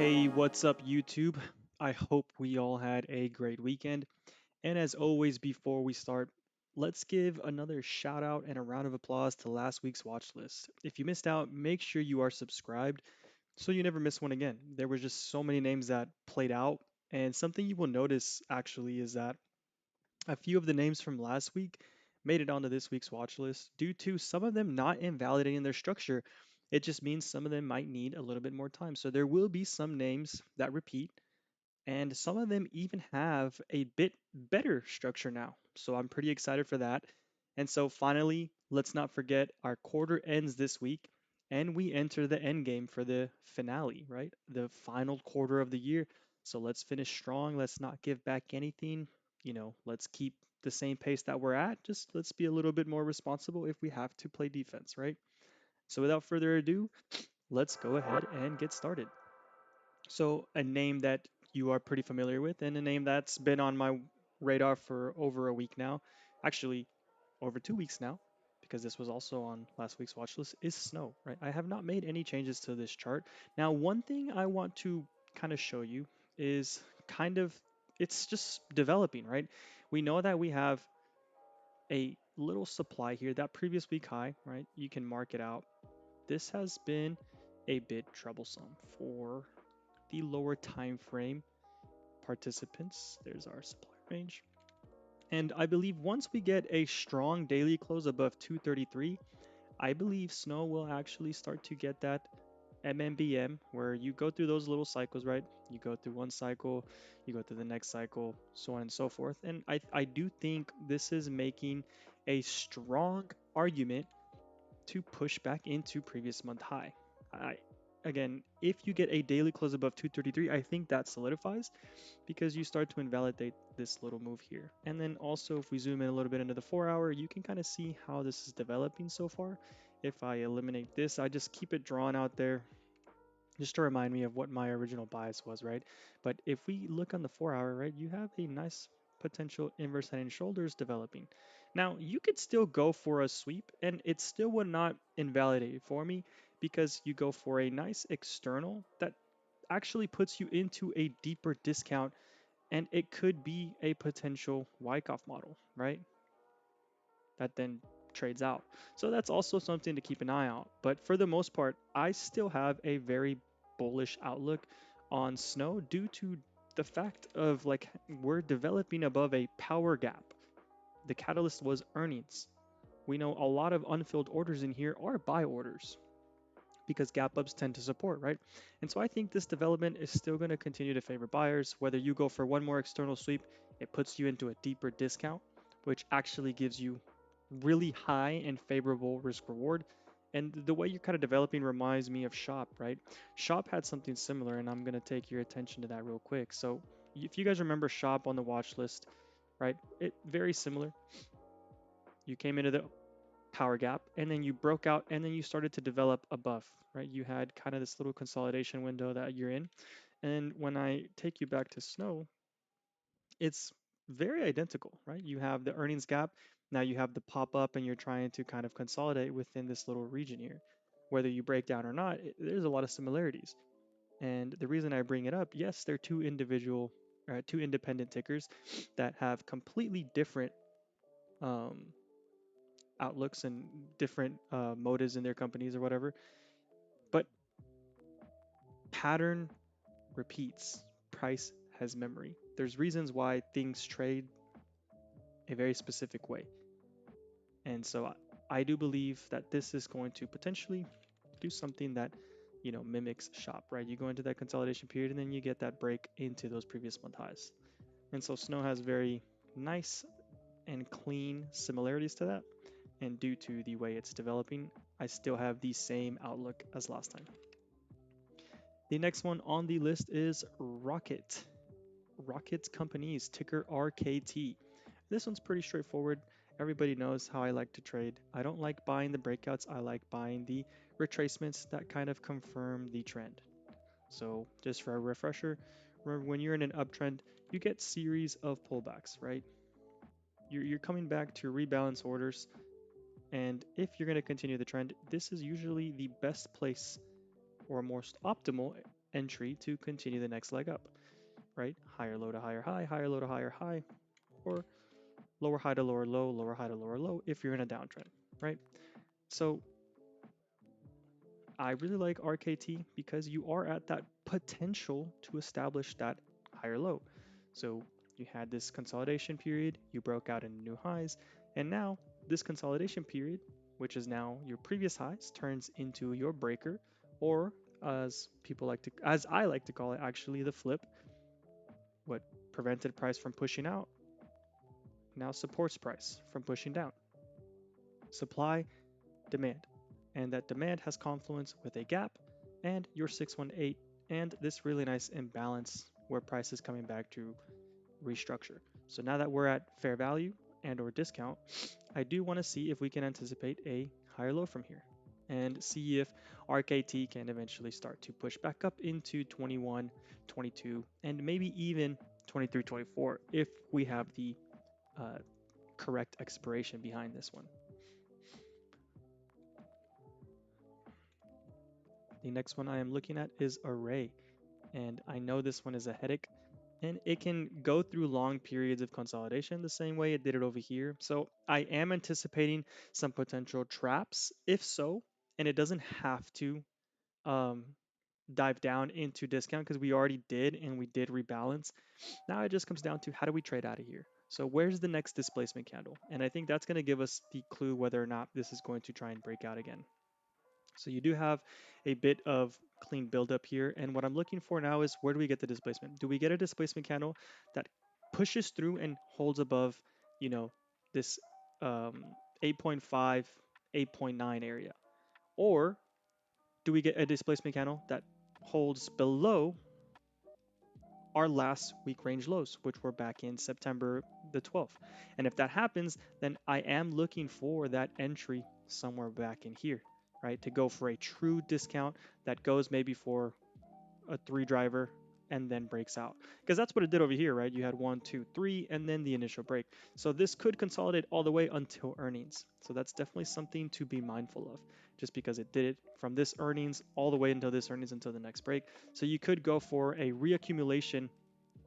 Hey, what's up, YouTube? I hope we all had a great weekend. And as always, before we start, let's give another shout out and a round of applause to last week's watch list. If you missed out, make sure you are subscribed so you never miss one again. There were just so many names that played out, and something you will notice actually is that a few of the names from last week made it onto this week's watch list due to some of them not invalidating their structure. It just means some of them might need a little bit more time. So there will be some names that repeat, and some of them even have a bit better structure now. So I'm pretty excited for that. And so finally, let's not forget our quarter ends this week, and we enter the end game for the finale, right? The final quarter of the year. So let's finish strong. Let's not give back anything. Let's keep the same pace that we're at. Just let's be a little bit more responsible if we have to play defense, right? So without further ado, let's go ahead and get started. So, a name that you are pretty familiar with, and a name that's been on my radar for over a week now, actually over 2 weeks now, because this was also on last week's watch list, is Snow, right? I have not made any changes to this chart. Now, one thing I want to kind of show you is kind of it's just developing, right? We know that we have a little supply here, that previous week high, right? You can mark it out. This has been a bit troublesome for the lower time frame participants. There's our supply range. And I believe once we get a strong daily close above 233, I believe Snow will actually start to get that MMBM where you go through those little cycles, right? You go through one cycle, you go through the next cycle, so on and so forth. And I do think this is making a strong argument to push back into previous month high. I, Again, if you get a daily close above 233, I think that solidifies because you start to invalidate this little move here. And then also, if we zoom in a little bit into the 4 hour, you can kind of see how this is developing so far. If I eliminate this, I just keep it drawn out there just to remind me of what my original bias was, right? But if we look on the 4 hour, right, you have a nice potential inverse head and shoulders developing. Now, you could still go for a sweep and it still would not invalidate it for me because you go for a nice external that actually puts you into a deeper discount and it could be a potential Wyckoff model, right? That then trades out. So that's also something to keep an eye out. But for the most part, I still have a very bullish outlook on Snow due to the fact of like we're developing above a power gap. The catalyst was earnings. We know a lot of unfilled orders in here are buy orders because gap ups tend to support, right? And so I think this development is still going to continue to favor buyers. Whether you go for one more external sweep, it puts you into a deeper discount, which actually gives you really high and favorable risk reward. And the way you're kind of developing reminds me of Shop, right? Shop had something similar, and I'm going to take your attention to that real quick. So if you guys remember Shop on the watch list, right? It very similar. You came into the power gap and then you broke out and then you started to develop above, right? You had kind of this little consolidation window that you're in. And when I take you back to Snow, it's very identical, right? You have the earnings gap. Now you have the pop up and you're trying to kind of consolidate within this little region here. Whether you break down or not, there's a lot of similarities. And the reason I bring it up, yes, they're two independent tickers that have completely different um, outlooks and different motives in their companies or whatever. But pattern repeats, price has memory. There's reasons why things trade a very specific way. And so I do believe that this is going to potentially do something that, mimics Shop, right? You go into that consolidation period and then you get that break into those previous month highs. And so Snow has very nice and clean similarities to that. And due to the way it's developing, I still have the same outlook as last time. The next one on the list is Rocket. Rocket's companies, ticker RKT. This one's pretty straightforward. Everybody knows how I like to trade. I don't like buying the breakouts, I like buying the retracements that kind of confirm the trend. So, just for a refresher, remember when you're in an uptrend, you get series of pullbacks, right? You're coming back to rebalance orders, and if you're going to continue the trend, this is usually the best place or most optimal entry to continue the next leg up, right? Higher low to higher low to higher high, or lower high to lower low, lower high to lower low if you're in a downtrend, right? So I really like RKT because you are at that potential to establish that higher low. So you had this consolidation period, you broke out into new highs, and now this consolidation period, which is now your previous highs, turns into your breaker, or as I like to call it, actually the flip. What prevented price from pushing out now supports price from pushing down. Supply, demand, and that demand has confluence with a gap and your 618 and this really nice imbalance where price is coming back to restructure. So now that we're at fair value and or discount, I do want to see if we can anticipate a higher low from here and see if RKT can eventually start to push back up into 21, 22, and maybe even 23, 24 if we have the uh, correct expiration behind this one. The next one I am looking at is ARRY, and I know this one is a headache, and it can go through long periods of consolidation the same way it did it over here. So I am anticipating some potential traps, if so, and it doesn't have to um, dive down into discount because we already did and we did rebalance. Now it just comes down to how do we trade out of here? So where's the next displacement candle? And I think that's going to give us the clue whether or not this is going to try and break out again. So you do have a bit of clean buildup here. And what I'm looking for now is where do we get the displacement? Do we get a displacement candle that pushes through and holds above, you know, this 8.5, 8.9 area? Or do we get a displacement candle that holds below our last week range lows, which were back in September the 12th? And if that happens, then I am looking for that entry somewhere back in here, right? To go for a true discount that goes maybe for a 3 driver and then breaks out. Because that's what it did over here, right? You had 1, 2, 3, and then the initial break. So this could consolidate all the way until earnings. So that's definitely something to be mindful of, just because it did it from this earnings all the way until this earnings until the next break. So you could go for a reaccumulation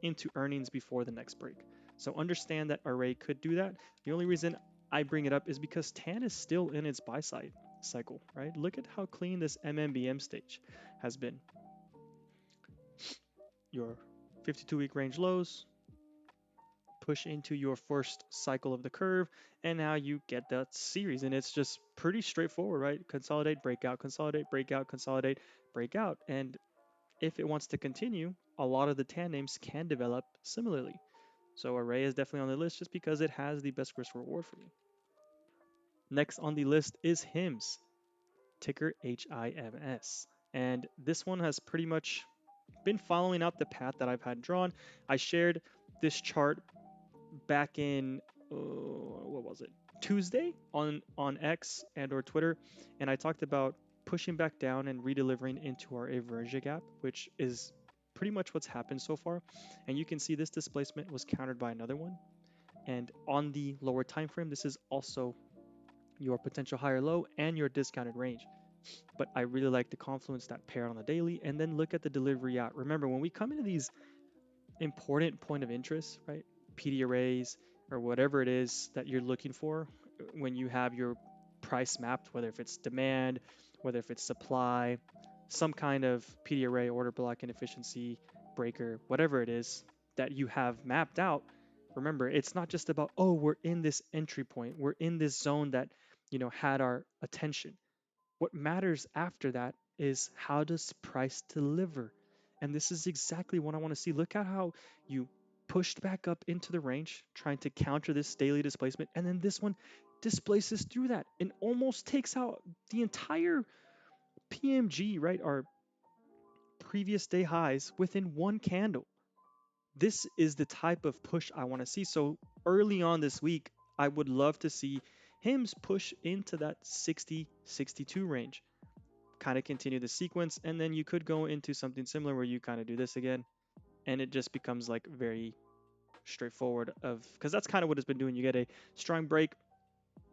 into earnings before the next break. So understand that ARRY could do that. The only reason I bring it up is because TAN is still in its buy side cycle, right? Look at how clean this MMBM stage has been. Your 52-week range lows, push into your first cycle of the curve, and now you get that series. And it's just pretty straightforward, right? Consolidate, breakout, consolidate, breakout, consolidate, breakout. And if it wants to continue, a lot of the TAN names can develop similarly. So ARRY is definitely on the list just because it has the best risk reward for me. Next on the list is HIMS, ticker HIMS. And this one has pretty much been following out the path that I've had drawn. I shared this chart back in what was it, Tuesday on X and or Twitter, and I talked about pushing back down and redelivering into our average gap, which is pretty much what's happened so far. And you can see this displacement was countered by another one, and on the lower time frame this is also your potential higher low and your discounted range. But I really like the confluence that pair on the daily, and then look at the delivery out. Remember, when we come into these important point of interest, right? PD arrays or whatever it is that you're looking for when you have your price mapped, whether if it's demand, whether if it's supply, some kind of PD array, order block inefficiency, breaker, whatever it is that you have mapped out. Remember, it's not just about, oh, we're in this entry point, we're in this zone that, had our attention. What matters after that is how does price deliver? And this is exactly what I want to see. Look at how you pushed back up into the range, trying to counter this daily displacement. And then this one displaces through that and almost takes out the entire PMG, right? Our previous day highs within one candle. This is the type of push I want to see. So early on this week, I would love to see HIMS push into that 60, 62 range, kind of continue the sequence, and then you could go into something similar where you kind of do this again, and it just becomes like very straightforward of, because that's kind of what it's been doing. You get a strong break,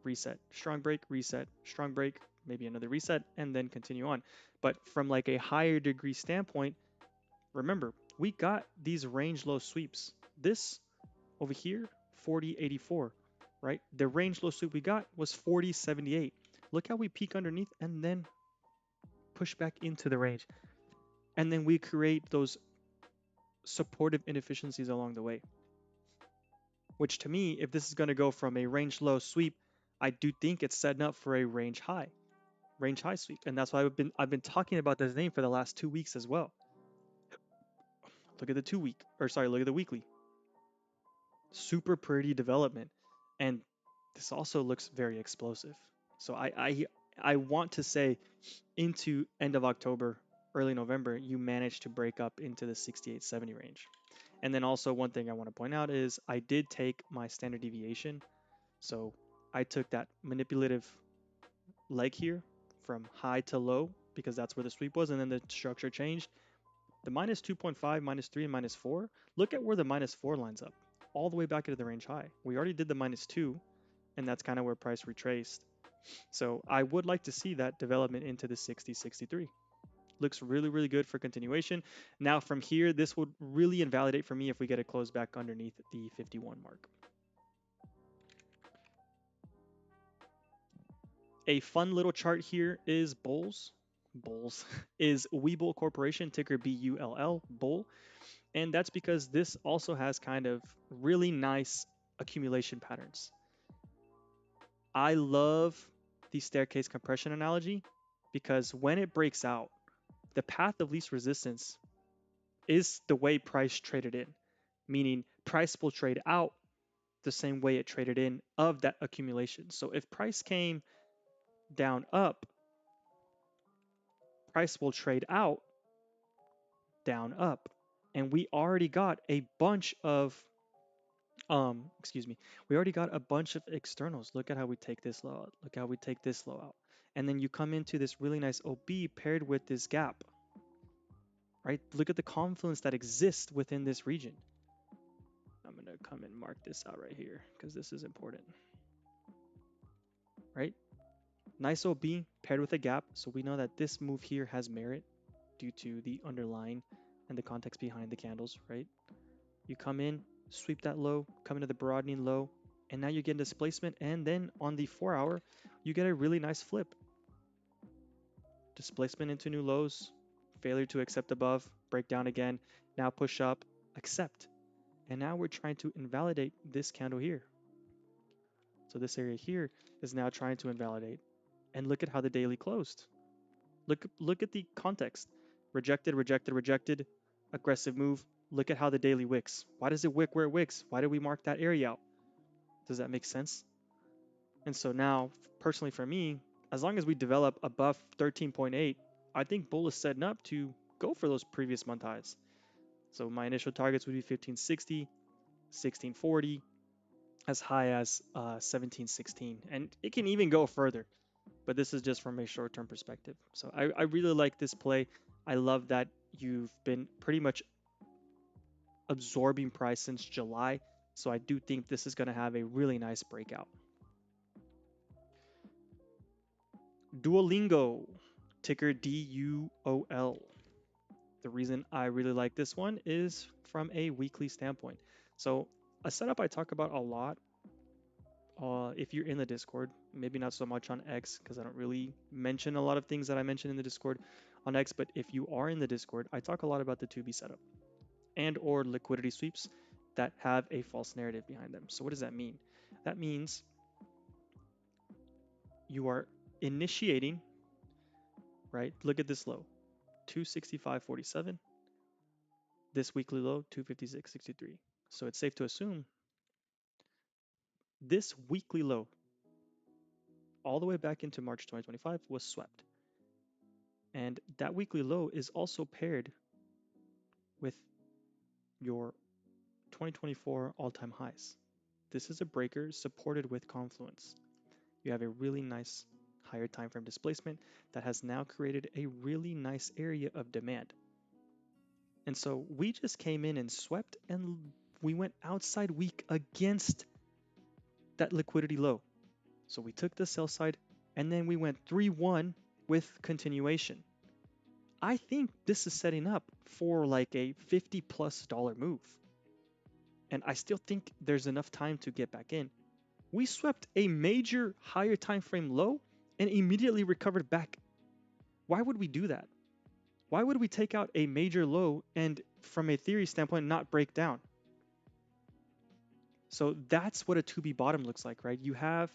reset, strong break, reset, strong break, maybe another reset, and then continue on. But from like a higher degree standpoint, Remember, we got these range low sweeps. This over here, 40.84, right? The range low sweep we got was 40.78. Look how we peak underneath and then push back into the range. And then we create those supportive inefficiencies along the way. Which to me, if this is going to go from a range low sweep, I do think it's setting up for a range high sweep. And that's why I've been talking about this name for the last 2 weeks as well. Look at the 2 week, or sorry, look at the weekly. Super pretty development. And this also looks very explosive. So I want to say into end of October, early November, you managed to break up into the 68-70 range. And then also one thing I want to point out is I did take my standard deviation. So I took that manipulative leg here from high to low because that's where the sweep was, and then the structure changed. The minus 2.5, minus 3, and minus 4, look at where the minus 4 lines up, all the way back into the range high. We already did the minus 2, and that's kind of where price retraced. So I would like to see that development into the 60, 63. Looks really, really good for continuation. Now from here, this would really invalidate for me if we get a close back underneath the 51 mark. A fun little chart here is Bulls is Webull Corporation, ticker BULL, Bull. And that's because this also has kind of really nice accumulation patterns. I love the staircase compression analogy because when it breaks out, the path of least resistance is the way price traded in, meaning price will trade out the same way it traded in of that accumulation. So if price came down up, price will trade out down up. And we already got a bunch of excuse me, we already got a bunch of externals. Look at how we take this low out. Look how we take this low out. And then you come into this really nice OB paired with this gap, right? Look at the confluence that exists within this region. I'm going to come and mark this out right here because this is important, right? Nice OB paired with a gap. So we know that this move here has merit due to the underlying and the context behind the candles, right? You come in, sweep that low, come into the broadening low, and now you get displacement. And then on the 4 hour, you get a really nice flip. Displacement into new lows, failure to accept above, break down again, now push up, accept. And now we're trying to invalidate this candle here. So this area here is now trying to invalidate. And look at how the daily closed. Look at the context. Rejected, rejected, rejected, aggressive move. Look at how the daily wicks. Why does it wick where it wicks? Why did we mark that area out? Does that make sense? And so now, personally for me, as long as we develop above 13.8, I think Bull is setting up to go for those previous month highs. So my initial targets would be 1560, 1640, as high as 1716. And it can even go further, but this is just from a short-term perspective. So I really like this play. I love that you've been pretty much absorbing price since July. So I do think this is going to have a really nice breakout. Duolingo, ticker DUOL. The reason I really like this one is from a weekly standpoint. So a setup I talk about a lot, if you're in the Discord, maybe not so much on X because I don't really mention a lot of things that I mention in the Discord on X, but if you are in the Discord, I talk a lot about the 2B setup and or liquidity sweeps that have a false narrative behind them. So what does that mean? That means you are initiating, right? Look at this low, 265.47. This weekly low, 256.63. So it's safe to assume this weekly low, all the way back into March 2025, was swept. And that weekly low is also paired with your 2024 all-time highs. This is a breaker supported with confluence. You have a really nice higher time frame displacement that has now created a really nice area of demand. And so we just came in and swept and we went outside weak against that liquidity low. So we took the sell side and then we went 3-1 with continuation. I think this is setting up for like a $50+ move. And I still think there's enough time to get back in. We swept a major higher time frame low and immediately recovered back. Why would we do that? Why would we take out a major low and from a theory standpoint not break down? So that's what a 2B bottom looks like, right? You have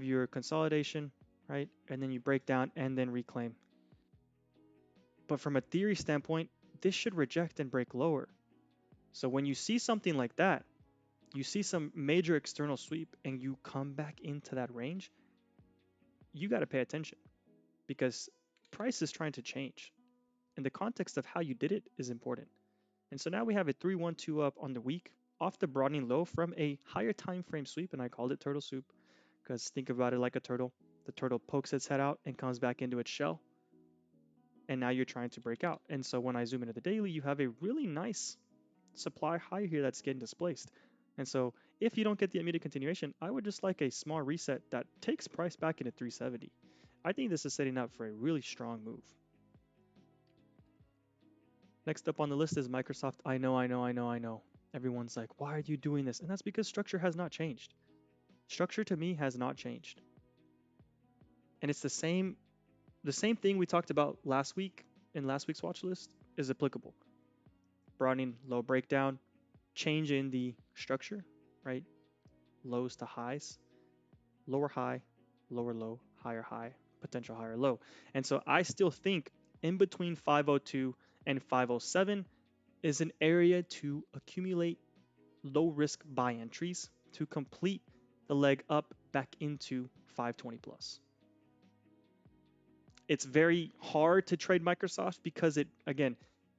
your consolidation, right? And then you break down and then reclaim. But from a theory standpoint, this should reject and break lower. So when you see something like that, you see some major external sweep and you come back into that range, you got to pay attention because price is trying to change. And the context of how you did it is important. And so now we have a 3-1-2 up on the week off the broadening low from a higher time frame sweep, and I called it turtle soup because think about it like a turtle. The turtle pokes its head out and comes back into its shell, and now you're trying to break out. And so when I zoom into the daily, you have a really nice supply high here that's getting displaced. And so if you don't get the immediate continuation, I would just like a small reset that takes price back into 370. I think this is setting up for a really strong move. Next up on the list is Microsoft. I know. Everyone's like, why are you doing this? And that's because structure has not changed. Structure to me has not changed. And it's the same thing we talked about last week in last week's watch list is applicable. Broadening low breakdown, change in the structure, right? Lows to highs, lower high, lower low, higher high, potential higher low. And so I still think in between 502 and 507 is an area to accumulate low risk buy entries to complete the leg up back into 520 plus. It's very hard to trade Microsoft because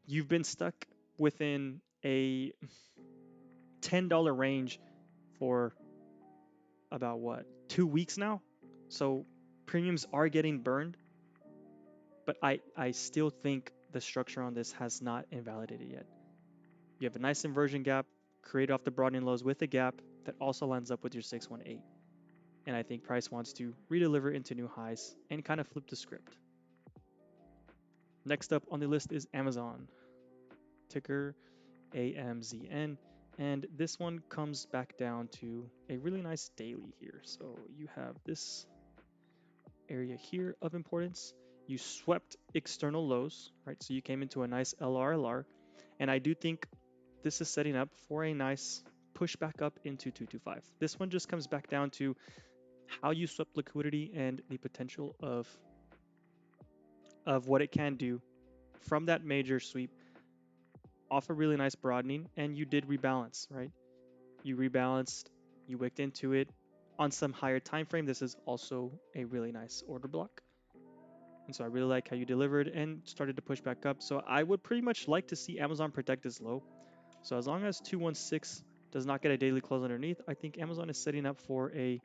you've been stuck within a $10 range for about 2 weeks now. So premiums are getting burned, but I still think the structure on this has not invalidated yet. You have a nice inversion gap created off the broadening lows with a gap that also lines up with your 618. And I think price wants to redeliver into new highs and kind of flip the script. Next up on the list is Amazon, ticker AMZN. And this one comes back down to a really nice daily here. So you have this area here of importance. You swept external lows, right? So you came into a nice LRLR. And I do think this is setting up for a nice push back up into 225. This one just comes back down to how you swept liquidity and the potential of what it can do from that major sweep off a really nice broadening, and you did rebalance, right? You rebalanced, you wicked into it on some higher time frame. This is also a really nice order block. And so I really like how you delivered and started to push back up. So I would pretty much like to see Amazon protect this low. So as long as 216 does not get a daily close underneath, I think Amazon is setting up for a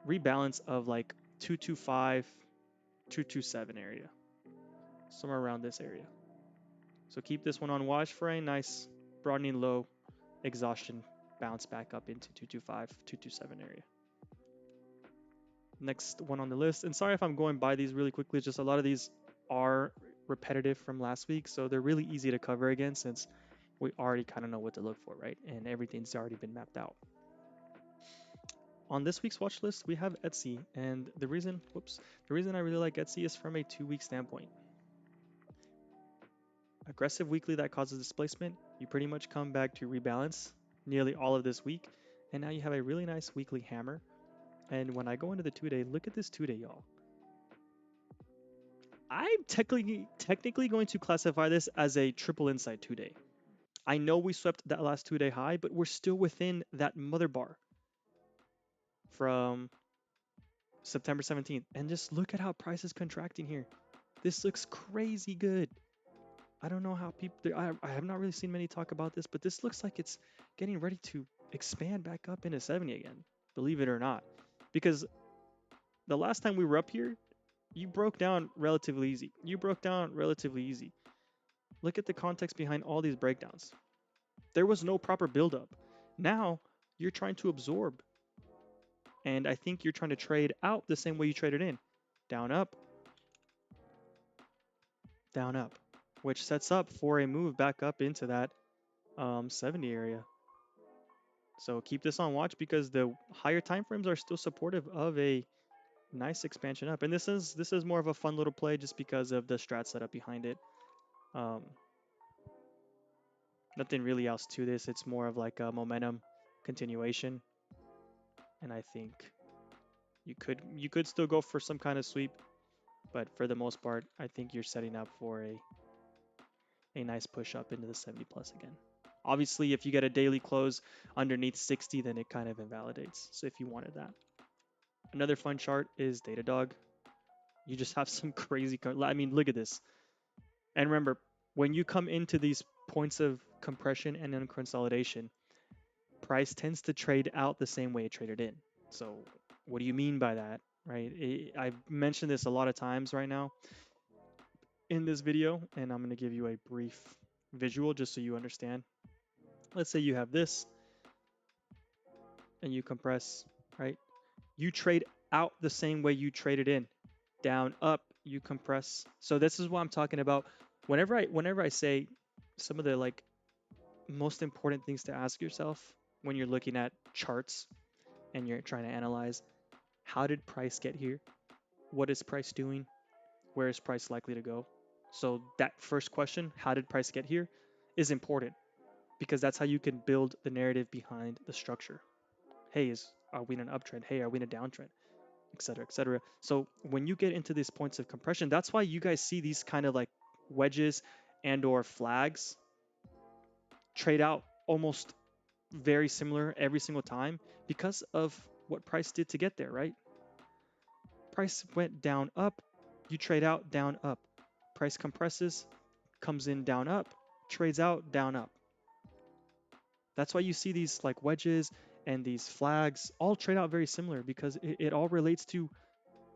rebalance of like 225, 227 area, somewhere around this area. So keep this one on watch for a nice broadening low exhaustion bounce back up into 225, 227 area. Next one on the list, and sorry if I'm going by these really quickly, just a lot of these are repetitive from last week, so they're really easy to cover again since we already kind of know what to look for, right? And everything's already been mapped out. On this week's watch list, we have Etsy, and the reason I really like Etsy is from a 2-week standpoint. Aggressive weekly that causes displacement, you pretty much come back to rebalance nearly all of this week, and now you have a really nice weekly hammer. And when I go into the 2-day, look at this 2-day, y'all. I'm technically going to classify this as a triple inside 2-day. I know we swept that last 2-day high, but we're still within that mother bar from September 17th. And just look at how price is contracting here. This looks crazy good. I don't know how people, I have not really seen many talk about this, but this looks like it's getting ready to expand back up into 70 again, believe it or not. Because the last time we were up here, you broke down relatively easy. Look at the context behind all these breakdowns. There was no proper buildup. Now you're trying to absorb. And I think you're trying to trade out the same way you traded in. Down, up, down, up, which sets up for a move back up into that 70 area. So keep this on watch because the higher time frames are still supportive of a nice expansion up. And this is more of a fun little play just because of the strat setup behind it. Um, Nothing really else to this. It's more of like a momentum continuation. And I think you could still go for some kind of sweep, but for the most part, I think you're setting up for a nice push up into the 70 plus again. Obviously, if you get a daily close underneath 60, then it kind of invalidates. So if you wanted that. Another fun chart is Datadog. You just have some crazy, I mean, look at this. And remember, when you come into these points of compression and then consolidation, price tends to trade out the same way it traded in. So what do you mean by that, right? I've mentioned this a lot of times right now in this video, and I'm going to give you a brief visual just so you understand. Let's say you have this and you compress, right? You trade out the same way you traded in. Down, up, you compress. So this is what I'm talking about. Whenever I say some of the like most important things to ask yourself when you're looking at charts and you're trying to analyze, how did price get here? What is price doing? Where is price likely to go? So that first question, how did price get here, is important because that's how you can build the narrative behind the structure. Hey, are we in an uptrend? Hey, are we in a downtrend? Et cetera, et cetera. So when you get into these points of compression, that's why you guys see these kind of like wedges and or flags trade out almost very similar every single time because of what price did to get there, right? Price went down, up, you trade out, down, up. Price compresses, comes in, down, up, trades out, down, up. That's why you see these like wedges and these flags all trade out very similar because it all relates to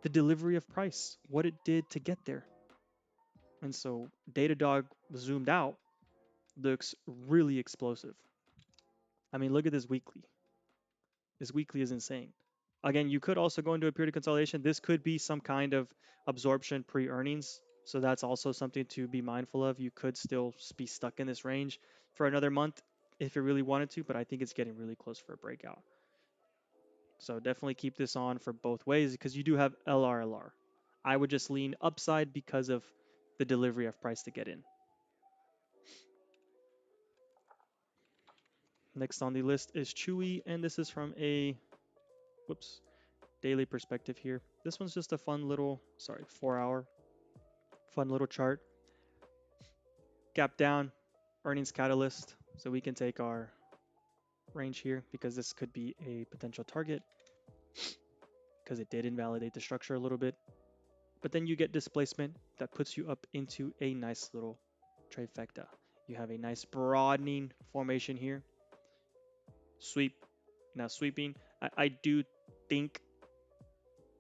the delivery of price, what it did to get there. And so Datadog zoomed out looks really explosive. I mean, look at this weekly. This weekly is insane. Again, you could also go into a period of consolidation. This could be some kind of absorption pre-earnings. So that's also something to be mindful of. You could still be stuck in this range for another month if you really wanted to, but I think it's getting really close for a breakout. So definitely keep this on for both ways because you do have LRLR. I would just lean upside because of the delivery of price to get in. Next on the list is CHWY, and this is from a daily perspective here. This one's just a fun little, 4-hour fun little chart. Gap down, earnings catalyst. So we can take our range here because this could be a potential target because it did invalidate the structure a little bit. But then you get displacement that puts you up into a nice little trifecta. You have a nice broadening formation here. Sweep. Now sweeping, I do think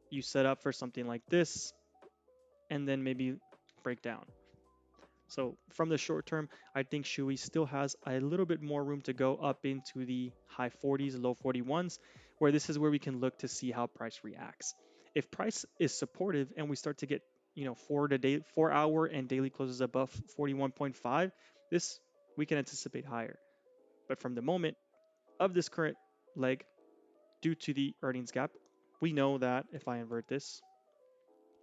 you set up for something like this and then maybe break down. So from the short term, I think CHWY still has a little bit more room to go up into the high 40s, low 41s, where this is where we can look to see how price reacts. If price is supportive and we start to get 4-hour and daily closes above 41.5, this we can anticipate higher. But from the moment of this current leg, due to the earnings gap, we know that if I invert this,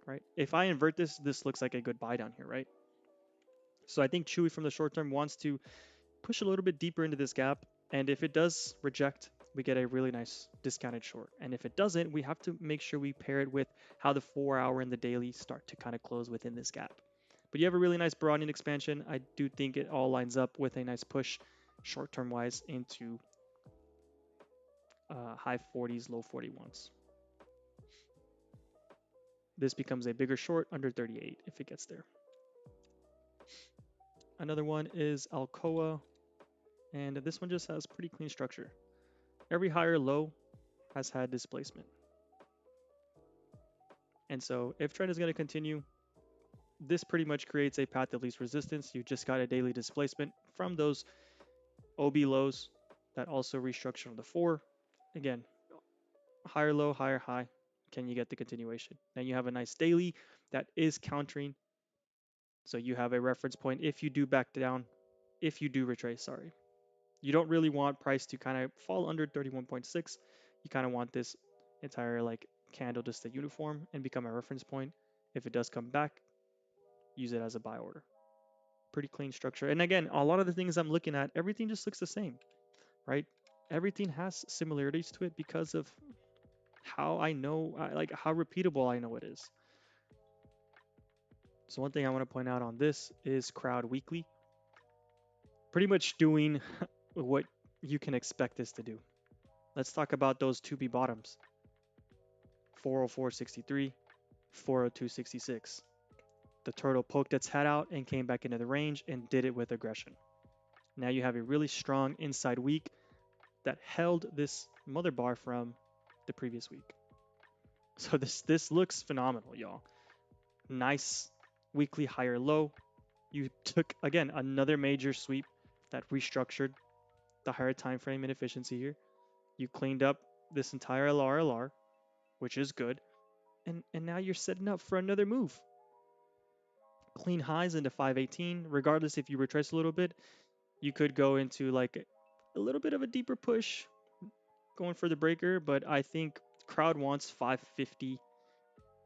right? If I invert this, this looks like a good buy down here, right? So I think CHWY from the short term wants to push a little bit deeper into this gap. And if it does reject, we get a really nice discounted short. And if it doesn't, we have to make sure we pair it with how the 4-hour and the daily start to kind of close within this gap. But you have a really nice broadening expansion. I do think it all lines up with a nice push short-term wise into high 40s, low 41s. This becomes a bigger short under 38 if it gets there. Another one is Alcoa, and this one just has pretty clean structure. Every higher low has had displacement. And so if trend is going to continue, this pretty much creates a path of least resistance. You just got a daily displacement from those OB lows that also restructure on the 4. Again, higher low, higher high. Can you get the continuation? Then you have a nice daily that is countering So you have a reference point if you do back down, if you do retrace, sorry. You don't really want price to kind of fall under 31.6. You kind of want this entire like candle to stay uniform and become a reference point. If it does come back, use it as a buy order. Pretty clean structure. And again, a lot of the things I'm looking at, everything just looks the same, right? Everything has similarities to it because of how I know, like how repeatable I know it is. So one thing I want to point out on this is Crowd Weekly. Pretty much doing what you can expect this to do. Let's talk about those 2B bottoms. 404.63, 402.66. The turtle poked its head out and came back into the range and did it with aggression. Now you have a really strong inside week that held this mother bar from the previous week. So this looks phenomenal, y'all. Nice weekly higher low. You took again another major sweep that restructured the higher time frame inefficiency here. You cleaned up this entire LR, which is good. And now you're setting up for another move. Clean highs into 518. Regardless if you retrace a little bit, you could go into like a little bit of a deeper push going for the breaker, but I think crowd wants 550,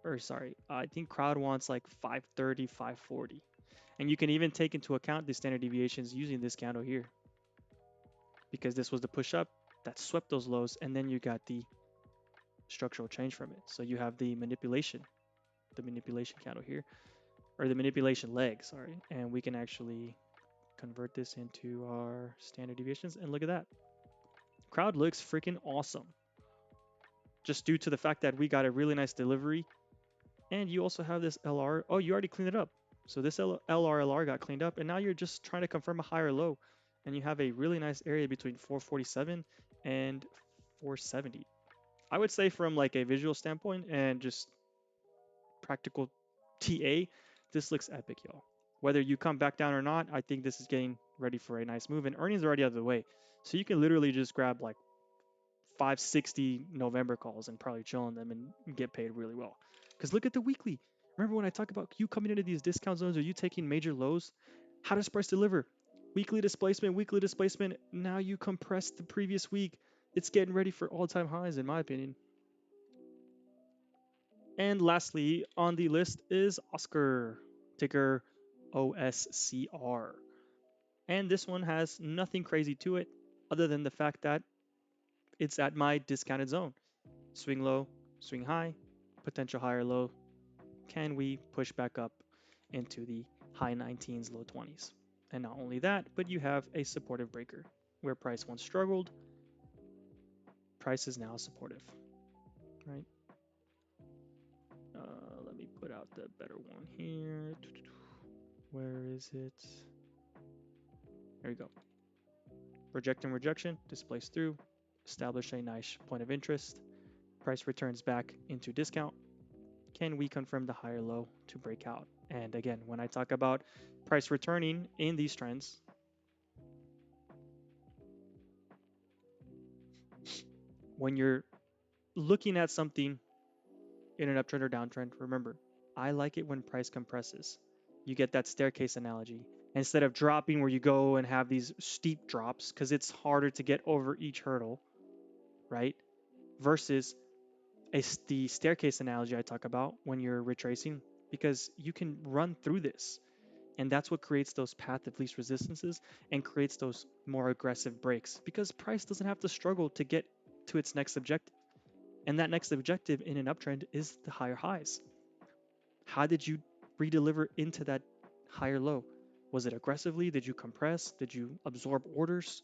or sorry, I think crowd wants like 530, 540. And you can even take into account the standard deviations using this candle here, because this was the push up that swept those lows, and then you got the structural change from it. So you have the manipulation candle here, or the manipulation leg, sorry. And we can actually convert this into our standard deviations, and look at that. Crowd looks freaking awesome. Just due to the fact that we got a really nice delivery, and you also have this LR. Oh, you already cleaned it up. So this LR got cleaned up, and now you're just trying to confirm a higher low, and you have a really nice area between 447 and 470. I would say from like a visual standpoint and just practical TA, this looks epic, y'all. Whether you come back down or not, I think this is getting ready for a nice move, and earnings are already out of the way. So you can literally just grab like 560 November calls and probably chill on them and get paid really well. Because look at the weekly. Remember when I talk about you coming into these discount zones or you taking major lows? How does price deliver? Weekly displacement, weekly displacement. Now you compress the previous week. It's getting ready for all-time highs, in my opinion. And lastly on the list is Oscar, ticker OSCR. And this one has nothing crazy to it other than the fact that it's at my discounted zone. Swing low, swing high, potential higher low. Can we push back up into the high 19s, low 20s? And not only that, but you have a supportive breaker where price once struggled, price is now supportive, right? Let me put out the better one here. Where is it? There you go. Reject and rejection, displace through, establish a nice point of interest. Price returns back into discount. Can we confirm the higher low to break out? And again, when I talk about price returning in these trends, when you're looking at something in an uptrend or downtrend, remember, I like it when price compresses. You get that staircase analogy. Instead of dropping where you go and have these steep drops, because it's harder to get over each hurdle, right? Versus the staircase analogy I talk about when you're retracing, because you can run through this. And that's what creates those path of least resistances and creates those more aggressive breaks, because price doesn't have to struggle to get to its next objective. And that next objective in an uptrend is the higher highs. How did you redeliver into that higher low? Was it aggressively? Did you compress? Did you absorb orders?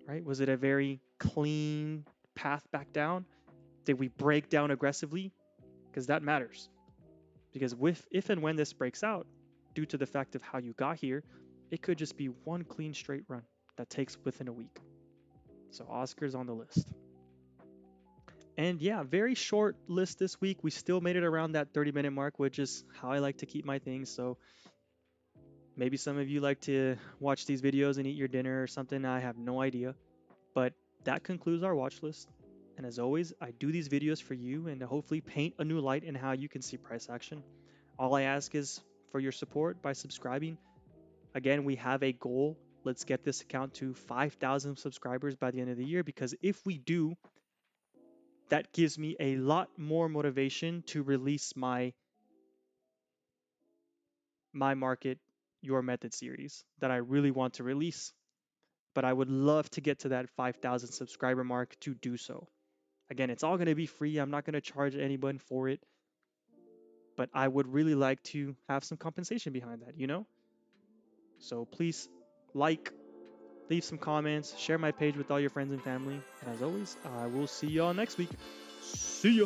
Right? Was it a very clean path back down? Did we break down aggressively? Because that matters. Because if and when this breaks out, due to the fact of how you got here, it could just be one clean straight run that takes within a week. So Oscar's on the list. And yeah, very short list this week. We still made it around that 30-minute mark, which is how I like to keep my things. So maybe some of you like to watch these videos and eat your dinner or something. I have no idea. But that concludes our watch list. And as always, I do these videos for you and to hopefully paint a new light in how you can see price action. All I ask is for your support by subscribing. Again, we have a goal. Let's get this account to 5,000 subscribers by the end of the year, because if we do, that gives me a lot more motivation to release my market your method series that I really want to release. But I would love to get to that 5,000 subscriber mark to do so. Again, it's all going to be free. I'm not going to charge anyone for it, but I would really like to have some compensation behind that, you know? So please like, leave some comments, share my page with all your friends and family. And as always, I will see y'all next week. See ya.